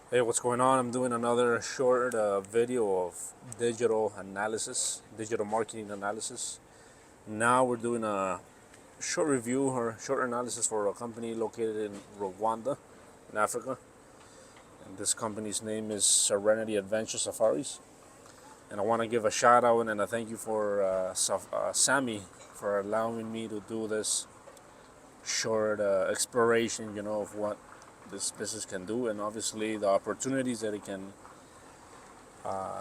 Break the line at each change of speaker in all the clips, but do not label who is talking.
Hey, what's going on? I'm doing another short video of digital marketing analysis. Now we're doing a short review or short analysis for a company located in Rwanda, in Africa. And this company's name is Serenity Adventure Safaris. And I want to give a shout out and a thank you for Sammy for allowing me to do this short exploration, of what this business can do and obviously the opportunities that it can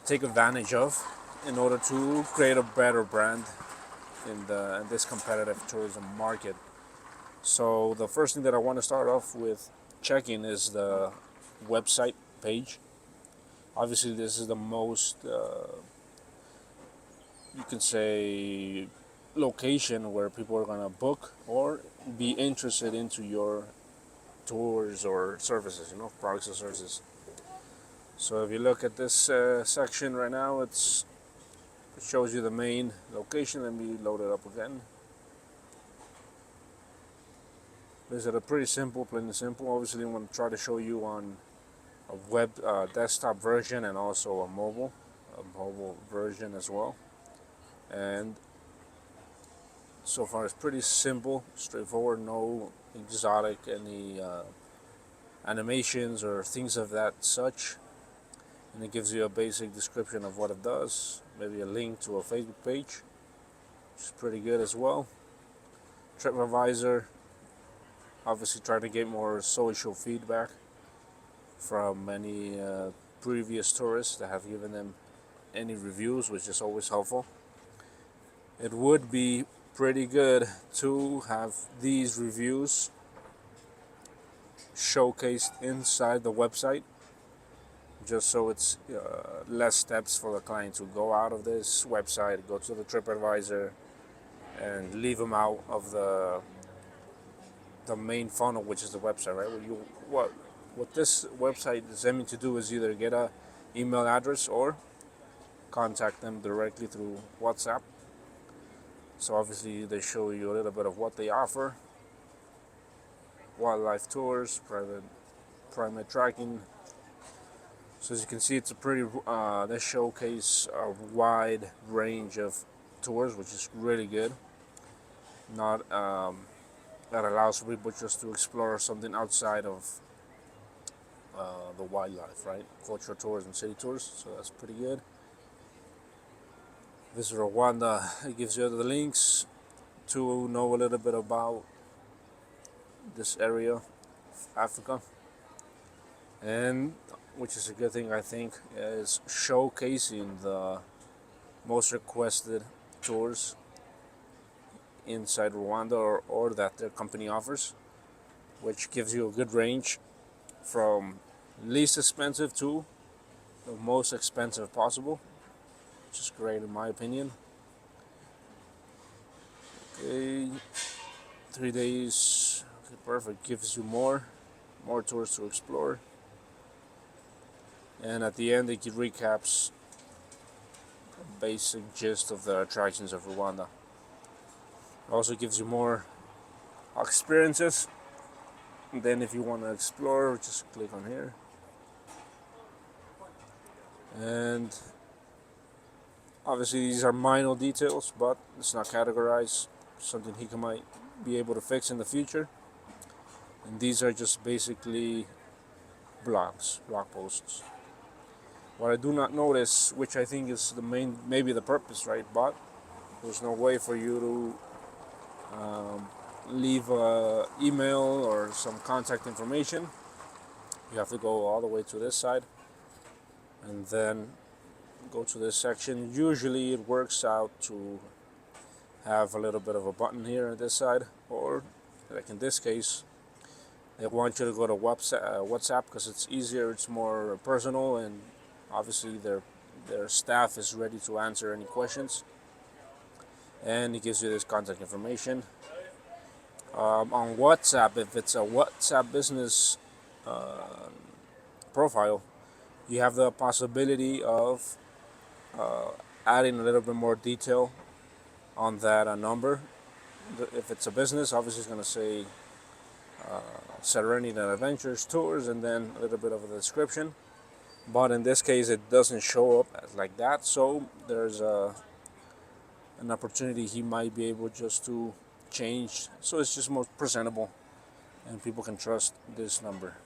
take advantage of in order to create a better brand in this competitive tourism market. So the first thing that I want to start off with checking is the website page. Obviously, this is the most you can say location where people are gonna book or be interested into your tours or services, products and services. So if you look at this section right now, it shows you the main location. Let me load it up again. This is a pretty simple, plain and simple. Obviously, I'm going to try to show you on a web desktop version and also a mobile version as well. And so far, it's pretty simple, straightforward. No exotic, any animations or things of that such. And it gives you a basic description of what it does. Maybe a link to a Facebook page, which is pretty good as well. TripAdvisor. Obviously, trying to get more social feedback from any previous tourists that have given them any reviews, which is always helpful. It would be pretty good to have these reviews showcased inside the website, just so it's less steps for the client to go out of this website, go to the TripAdvisor, and leave them out of the main funnel, which is the website, right? What this website is aiming to do is either get a email address or contact them directly through WhatsApp. So obviously they show you a little bit of what they offer: wildlife tours, private tracking. So as you can see, it's a pretty they showcase a wide range of tours, which is really good. Not that allows people just to explore something outside of the wildlife, right? Cultural tours and city tours, so that's pretty good. Visit Rwanda, it gives you the links to know a little bit about this area of Africa, and which is a good thing, I think, is showcasing the most requested tours inside Rwanda or that their company offers, which gives you a good range from least expensive to the most expensive possible, which is great in my opinion. Okay, 3 days, okay, perfect. Gives you more tours to explore, and at the end it recaps a basic gist of the attractions of Rwanda. Also gives you more experiences. And then if you want to explore, just click on here, and obviously these are minor details, but it's not categorized. Something he might be able to fix in the future. And these are just basically blog posts. What I do not notice, which I think is the main, maybe the purpose, right? But there's no way for you to leave an email or some contact information. You have to go all the way to this side and then go to this section. Usually it works out to have a little bit of a button here on this side, or like in this case, they want you to go to WhatsApp because it's easier, it's more personal, and obviously their staff is ready to answer any questions. And it gives you this contact information. On WhatsApp, if it's a WhatsApp business profile, you have the possibility of adding a little bit more detail on that number. If it's a business, obviously it's going to say Serenity and Adventures tours, and then a little bit of a description. But in this case, it doesn't show up as like that, so there's an opportunity he might be able just to change, so it's just more presentable and people can trust this number.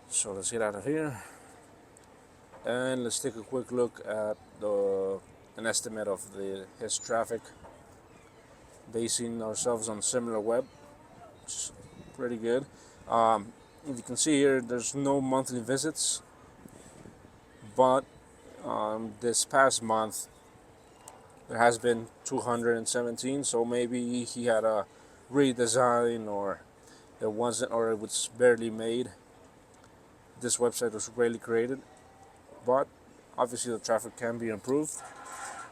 So let's get out of here and let's take a quick look at an estimate of his traffic, basing ourselves on SimilarWeb, which is pretty good. If you can see here, there's no monthly visits, but this past month there has been 217. So maybe he had a redesign, or it wasn't, or it was barely made. This website was barely created, but obviously the traffic can be improved.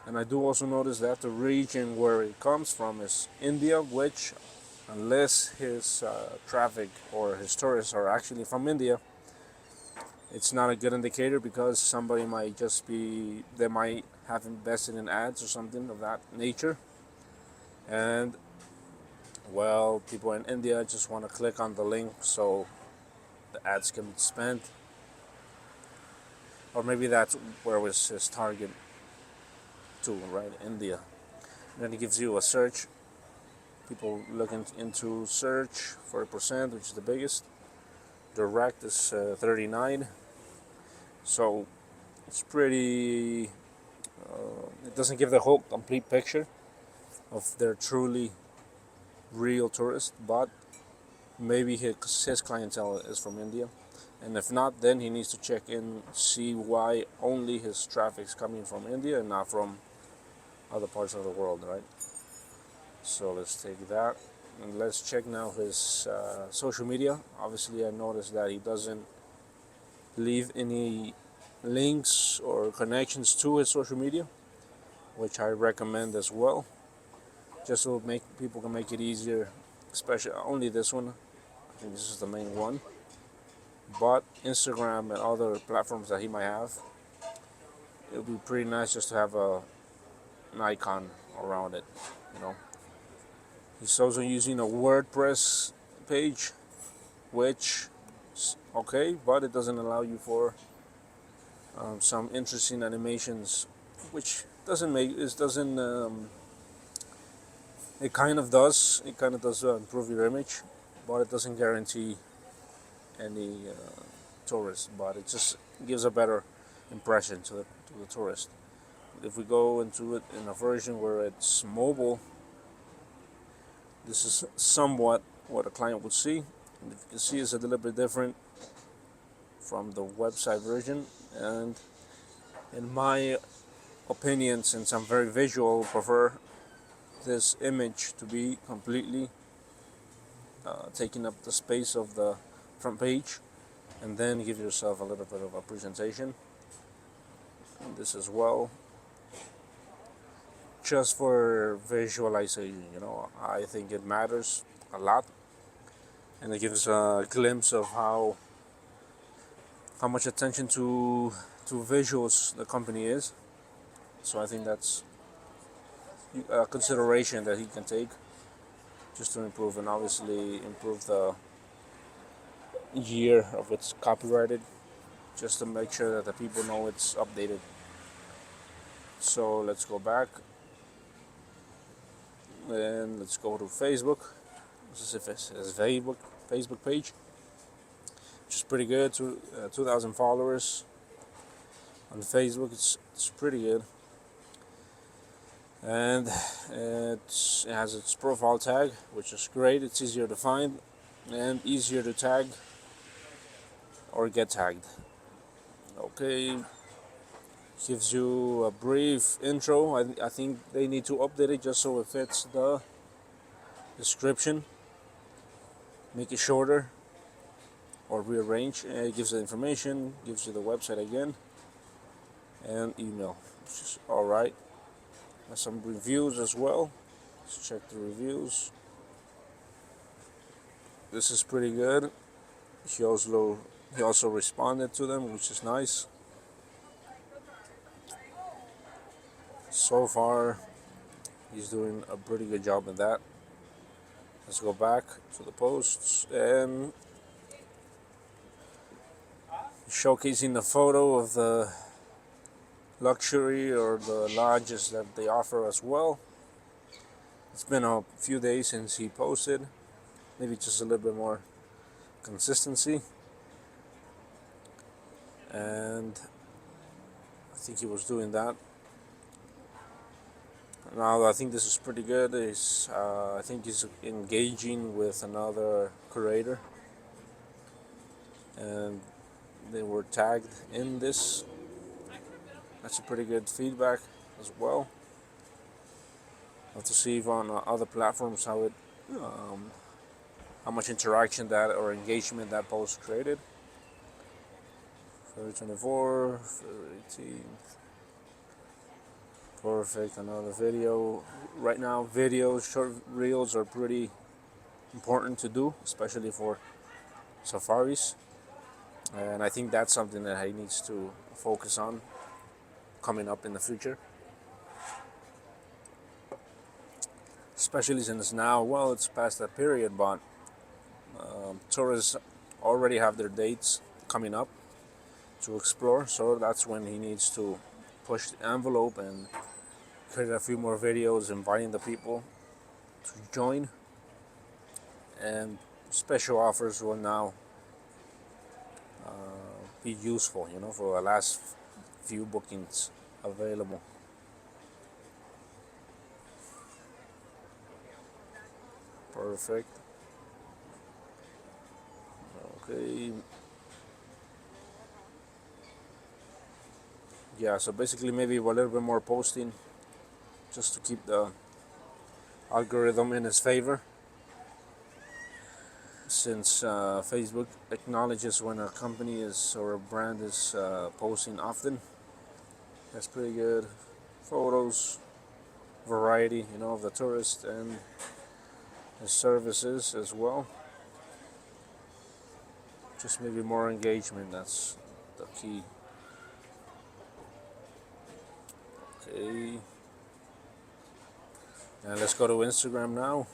And I do also notice that the region where it comes from is India, which, unless his traffic or his tourists are actually from India, it's not a good indicator, because somebody might just be, they might have invested in ads or something of that nature. And, well, people in India just want to click on the link so the ads can be spent. Or maybe that's where was his target to, right? India. And then it gives you a search. People looking into search, 40%, which is the biggest. Direct is 39. So it's pretty. It doesn't give the whole complete picture of their truly real tourists, but maybe his clientele is from India. And if not, then he needs to check in, see why only his traffic is coming from India and not from other parts of the world, right? So let's take that. And let's check now his social media. Obviously, I noticed that he doesn't leave any links or connections to his social media, which I recommend as well, just so make people can make it easier, especially only this one. I think this is the main one, but Instagram and other platforms that he might have, it would be pretty nice just to have an icon around it, you know. He's also using a WordPress page, which is okay, but it doesn't allow you for some interesting animations, which doesn't make it doesn't it kind of does improve your image, but it doesn't guarantee any tourist, but it just gives a better impression to the tourist. If we go into it in a version where it's mobile, this is somewhat what a client would see. And if you can see, it's a little bit different from the website version. And in my opinion, since I'm very visual, prefer this image to be completely taking up the space of the front page, and then give yourself a little bit of a presentation. And this as well, just for visualization, I think it matters a lot, and it gives a glimpse of how much attention to visuals the company is. So I think that's a consideration that he can take, just to improve, and obviously improve the year of it's copyrighted, just to make sure that the people know it's updated. So let's go back and let's go to Facebook. This is his Facebook page, which is pretty good. 2,000 followers on Facebook. It's pretty good, and it has its profile tag, which is great. It's easier to find and easier to tag or get tagged. Okay, gives you a brief intro. I think they need to update it just so it fits the description. Make it shorter or rearrange. It gives the information, gives you the website again, and email, which is alright. Has some reviews as well. Let's check the reviews. This is pretty good. He also responded to them, which is nice. So far, he's doing a pretty good job in that. Let's go back to the posts and showcasing the photo of the luxury or the lodges that they offer as well. It's been a few days since he posted, maybe just a little bit more consistency, and I think he was doing that. Now I think this is pretty good. I think he's engaging with another curator, and they were tagged in this. That's a pretty good feedback as well. I'll have to see if on other platforms how much interaction that or engagement that post created. February 24, February 18th. Perfect, another video. Right now, videos, short reels are pretty important to do, especially for safaris. And I think that's something that he needs to focus on coming up in the future. Especially since now, well, it's past that period, but tourists already have their dates coming up to explore, so that's when he needs to push the envelope and create a few more videos inviting the people to join, and special offers will now be useful, for the last few bookings available. Perfect. Okay. Yeah, so basically maybe a little bit more posting just to keep the algorithm in his favor, since Facebook acknowledges when a company is or a brand is posting often. That's pretty good. Photos, variety, of the tourist and his services as well. Just maybe more engagement, that's the key. Okay. And let's go to Instagram now.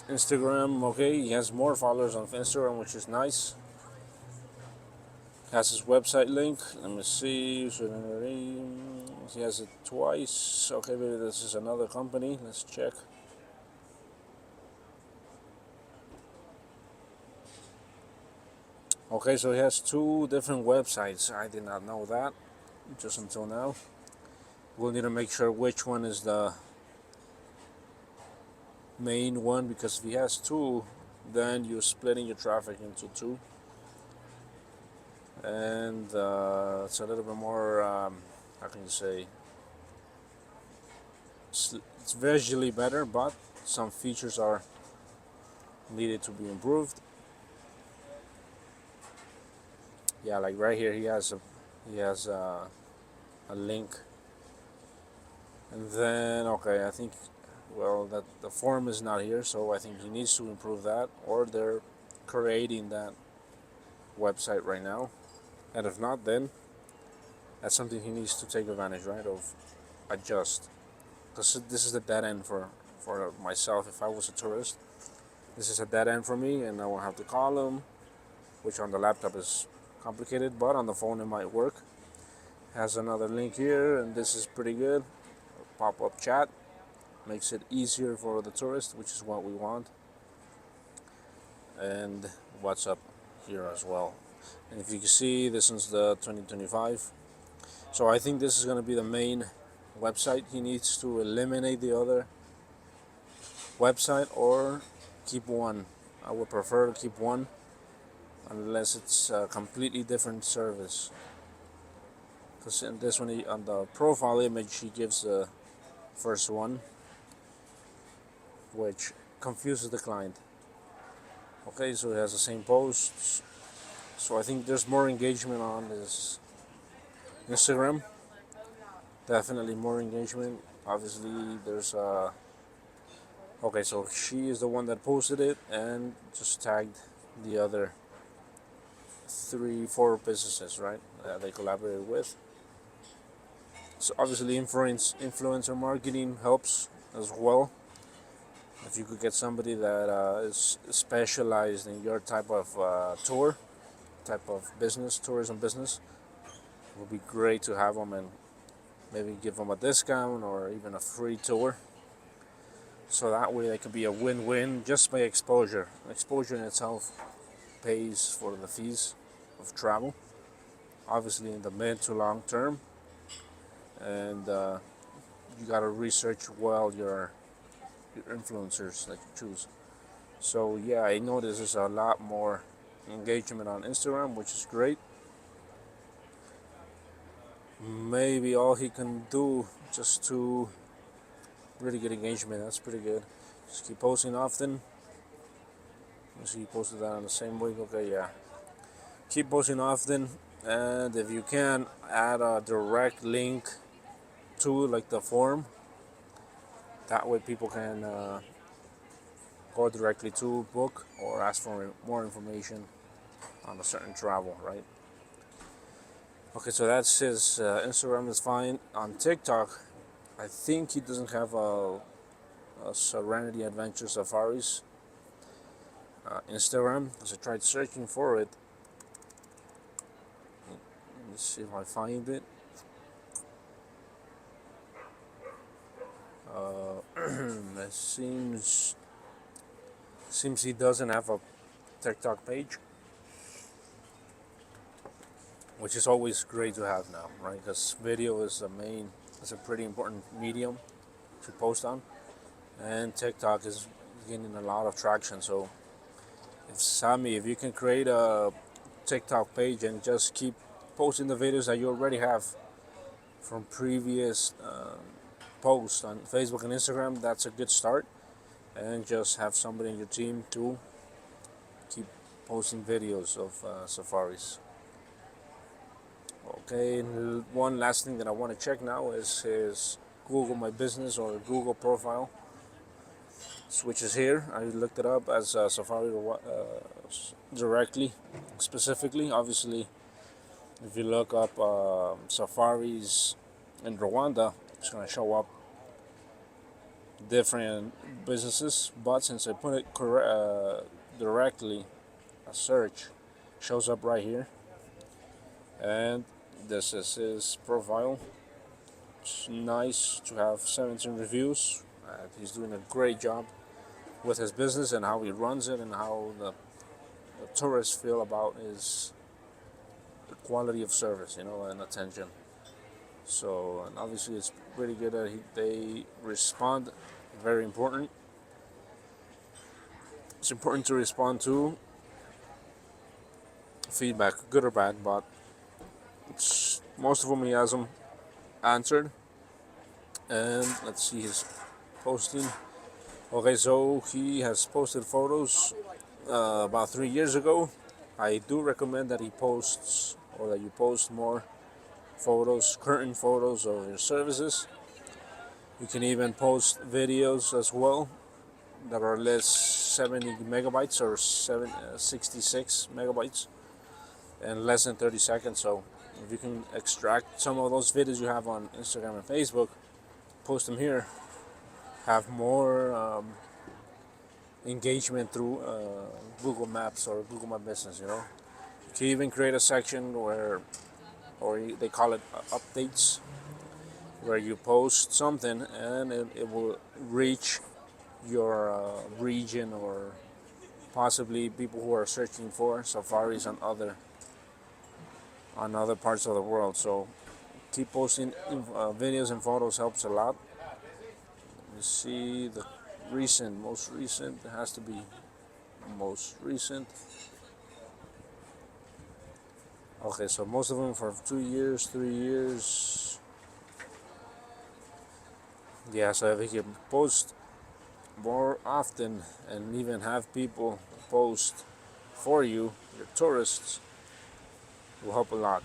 Instagram, okay, he has more followers on Instagram, which is nice. Has his website link. Let me see. He has it twice. Okay, maybe this is another company. Let's check. Okay, so he has two different websites. I did not know that just until now. We'll need to make sure which one is the main one, because if he has two, then you're splitting your traffic into two. And it's a little bit more, how can you say, it's visually better, but some features are needed to be improved. Yeah, like right here, he has a link, and then okay, I think, well, that the form is not here, so I think he needs to improve that, or they're creating that website right now, and if not, then that's something he needs to take advantage, right, of adjust, because this is the dead end for myself. If I was a tourist, this is a dead end for me, and I will have to call him, which on the laptop is complicated, but on the phone it might work. Has another link here, and this is pretty good. Pop-up chat makes it easier for the tourist, which is what we want. And WhatsApp here as well. And if you can see, this is the 2025. So I think this is going to be the main website. He needs to eliminate the other website or keep one. I would prefer to keep one, unless it's a completely different service. Because in this one, on the profile image, he gives the first one, which confuses the client. Okay, so it has the same posts. So I think there's more engagement on this Instagram. Definitely more engagement. Obviously, there's okay, so she is the one that posted it and just tagged the other 3-4 businesses, right? They collaborated with. So obviously, influencer marketing helps as well. If you could get somebody that is specialized in your type of type of business, tourism business, it would be great to have them and maybe give them a discount or even a free tour. So that way it could be a win-win just by exposure. Exposure in itself pays for the fees of travel, obviously in the mid to long term, and you got to research well your influencers that you choose. So yeah, I notice there's a lot more engagement on Instagram, which is great. Maybe all he can do just to really get engagement, that's pretty good. Just keep posting often. Let's see, you posted that on the same week. Okay, yeah. Keep posting often, and if you can, add a direct link to like the form. That way, people can go directly to book or ask for more information on a certain travel, right? Okay, so that's his Instagram is fine. On TikTok, I think he doesn't have a Serenity Adventure Safaris Instagram, because I tried searching for it. Let's see if I find it. It seems he doesn't have a TikTok page, which is always great to have now, right? Because video is it's a pretty important medium to post on, and TikTok is gaining a lot of traction. So, if Sammy, if you can create a TikTok page and just keep posting the videos that you already have from previous posts on Facebook and Instagram, that's a good start. And just have somebody in your team to keep posting videos of safaris. Okay, and one last thing that I want to check now is his Google My Business or Google profile, which is here. I looked it up as Safari directly, specifically. Obviously, if you look up safaris in Rwanda, it's going to show up different businesses. But since I put it directly, a search shows up right here, and this is his profile. It's nice to have 17 reviews. He's doing a great job with his business and how he runs it and how the tourists feel about his quality of service, and attention. So, and obviously, it's pretty good that they respond. Very important. It's important to respond to feedback, good or bad, but most of them he has them answered. And let's see his posting. Okay, so he has posted photos about 3 years ago. I do recommend that he posts or that you post more photos, current photos of your services. You can even post videos as well that are less 70 megabytes or 66 megabytes and less than 30 seconds. So if you can extract some of those videos you have on Instagram and Facebook, post them here, have more engagement through Google Maps or Google My Business. You can even create a section or they call it updates, where you post something and it will reach your region or possibly people who are searching for safaris on other parts of the world. So keep posting videos and photos helps a lot. You see the most recent, it has to be most recent. Okay, so most of them for 2 years, 3 years. Yeah, so if you can post more often and even have people post for you, your tourists, will help a lot.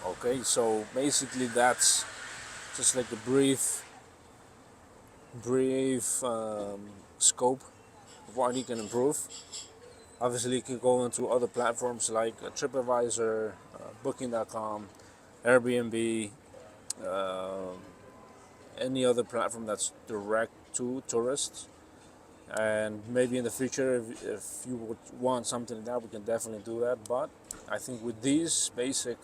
Okay, so basically that's just like a brief scope of what you can improve. Obviously, you can go into other platforms like TripAdvisor, Booking.com, Airbnb, any other platform that's direct to tourists. And maybe in the future, if you would want something like that, we can definitely do that. But I think with these basic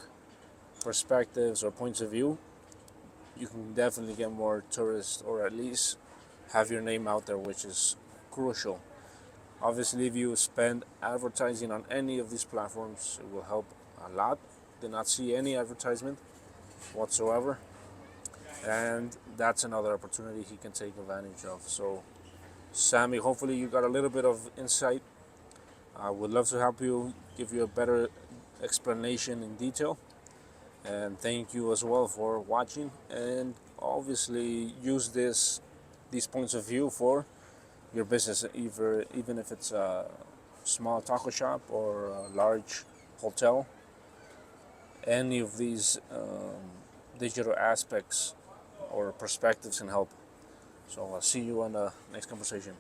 perspectives or points of view, you can definitely get more tourists, or at least have your name out there, which is crucial. Obviously, if you spend advertising on any of these platforms, it will help a lot. Did not see any advertisement whatsoever, and that's another opportunity he can take advantage of. So, Sammy, hopefully you got a little bit of insight. I would love to help you, give you a better explanation in detail. And thank you as well for watching. And obviously use these points of view for your business, either even if it's a small taco shop or a large hotel. Any of these digital aspects or perspectives can help. So I'll see you on the next conversation.